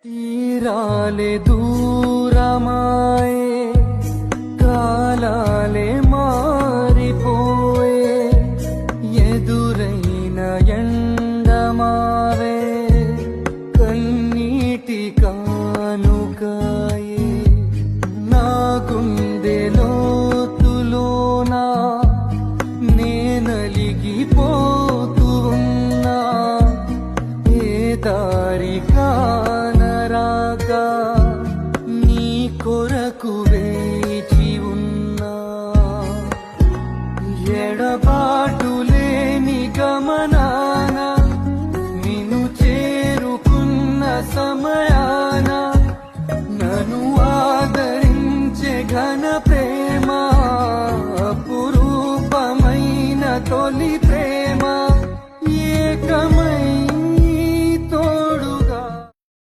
తీరాలే దూరమాయే కాలాలే మారిపోయే ఎదురైన ఎండమావే కన్నీటి కానుకాయే నా గుండె లోతులోనా నేనలిగిపోతూ ఉన్నా ఏ దారి కానరాగా నీ కొరకు వేచి ఉన్నా ఎడబాటు లేని గమనాన నిన్ను చేరుకున్న సమయా